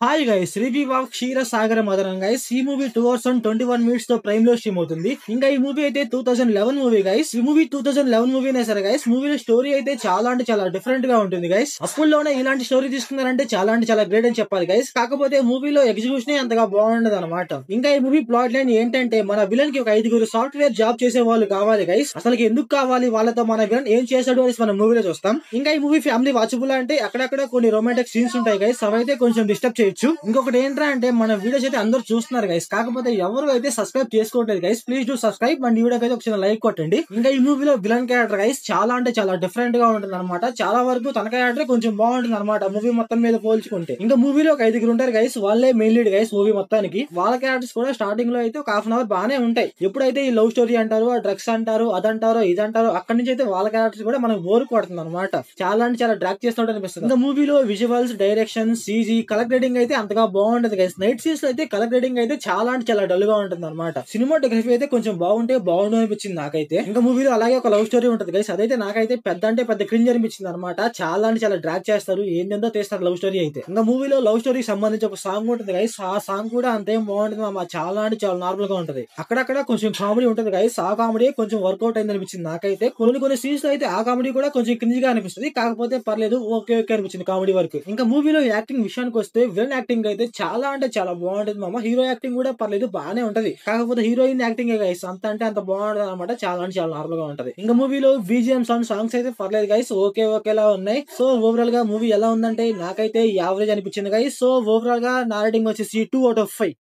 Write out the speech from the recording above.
Hi guys, review of క్షీరసాగర మదనం guys. ఈ మూవీ 2 hours and 21 minutes తో ప్రైమ్ లో స్ట్రీమ్ అవుతుంది. ఇంకా ఈ మూవీ అయితే 2011 మూవీ గైస్. ఈ మూవీ 2011 మూవీనే సరే గైస్, మూవీలో స్టోరీ అయితే చాలా అంటే చాలా డిఫరెంట్ గా ఉంటుంది గైస్. అప్పుల్లోనే ఇలాంటి స్టోరీ తీసుకున్నారంటే చాలా అంటే చాలా గ్రేట్ అని చెప్పాలి గైస్. కాకపోతే మూవీలో ఎగ్జిక్యూషన్ అంతగా బాగుండదు అనమాట. ఇంకా ఈ మూవీ ప్లాట్ లైన్ ఏంటంటే, మన విలన్ కి ఒక 5 సాఫ్ట్వేర్ జాబ్ చేసే వాళ్ళు కావాలి గైస్. అసలు ఎందుకు కావాలి వాళ్ళతో, మన విలన్ ఏం చేశాడు అనేసి మనం మూవీలో చూస్తాం. ఇంకా ఈ మూవీ ఫ్యామిలీ వాచబుల్ అంటే అక్కడక్కడ కొన్ని రొమాంటిక్ సీన్స్ ఉంటాయి గైస్, అవైతే కొంచెం డిస్టర్బ్ చేయొచ్చు. ఇంకొకటి ఏంట్రా అంటే, మన వీడియోస్ అయితే అందరూ చూస్తున్నారు గైస్, కాకపోతే ఎవరు అయితే సబ్స్క్రైబ్ చేసుకోవట్లేదు guys. Please do subscribe and ఈ వీడియోకి అయితే ఒక లైక్ కొట్టండి. ఇంకా ఈ మూవీలో విలన్ క్యారెక్టర్ గైస్ చాలా అంటే చాలా డిఫరెంట్ గా ఉంటుంది అనమాట. చాలా వరకు తన క్యారెక్టర్ కొంచెం బాగుంటుంది అనమాట మూవీ మొత్తం మీద పోల్చుకుంటే. ఇంకా మూవీలో ఒక 5 ఉంటారు గైస్, వాళ్ళే మెయిన్ లీడ్ గైస్ మూవీ మొత్తానికి. వాళ్ళ క్యారెక్టర్స్ కూడా స్టార్టింగ్ లో అయితే ఒక హాఫ్ అన్ అవర్ బాగానే ఉంటాయి. ఎప్పుడైతే ఈ లవ్ స్టోరీ అంటారు, ఆ డ్రగ్స్ అంటారు, అదంటారు ఇదంటారు, అక్కడి నుంచి అయితే వాళ్ళ క్యారెక్టర్స్ కూడా మనకు బోర్ కొడుతుంది అనమాట. చాలా అంటే చాలా డ్రాక్ చేస్తున్నట్టు అనిపిస్తుంది. ఇంకా మూవీలో visuals, direction, CG, colour grading అయితే అంతగా బాగుంటది గైస్. నైట్ సీన్స్ అయితే కలర్ గ్రేడింగ్ అయితే చాలా అంటే చాలా డల్ గా ఉంటుంది అనమాట. సినిమాటోగ్రఫీ అయితే కొంచెం బాగుంటే బాగుండు అనిపించింది నాకైతే. ఇంకా మూవీలో అలాగే ఒక లవ్ స్టోరీ ఉంటుంది గైస్, అదైతే నాకైతే పెద్ద క్రింజ్ అనిపించింది అనమాట. చాలా అంటే చాలా డ్రాక్ చేస్తారు, ఏంటో తీస్తారు లవ్ స్టోరీ అయితే. ఇంకా మూవీలో లవ్ స్టోరీకి సంబంధించి ఒక సాంగ్ ఉంటుంది గైస్, ఆ సాంగ్ కూడా అంతేం బాగుంటుంది అమ్మా. చాలా అంటే చాలా నార్మల్ గా ఉంటది. అక్కడక్కడ కొంచెం కామెడీ ఉంటుంది గైస్, ఆ కామెడీ కొంచెం వర్కౌట్ అయింది అనిపించింది నాకైతే. కొన్ని సీన్స్ అయితే ఆ కామెడీ కూడా కొంచెం క్రింజ్ గా అనిపిస్తుంది, కాకపోతే పర్లేదు, ఓకే అనిపించింది కామెడీ వరకు. ఇంకా మూవీలో యాక్టింగ్ విషయానికి వస్తే, విలన్ యాక్టింగ్ అయితే చాలా అంటే చాలా బాగుంటది మామ. హీరో యాక్టింగ్ కూడా పర్లేదు, బాగానే ఉంటది. కాకపోతే హీరోయిన్ యాక్టింగ్ గైస్ అంత అంటే అంత బాగుంటది అనమాట. చాలా అంటే చాలా నార్మల్ గా ఉంటది. ఇంకా మూవీలో బీజిఎం సాంగ్స్ అయితే పర్లేదు గైస్, ఓకేలా ఉన్నాయి. సో ఓవరాల్ గా మూవీ ఎలా ఉందంటే, నాకైతే యావరేజ్ అనిపించింది గైస్. సో ఓవరాల్ గా నా రేటింగ్ వచ్చేసి 2 out of 5.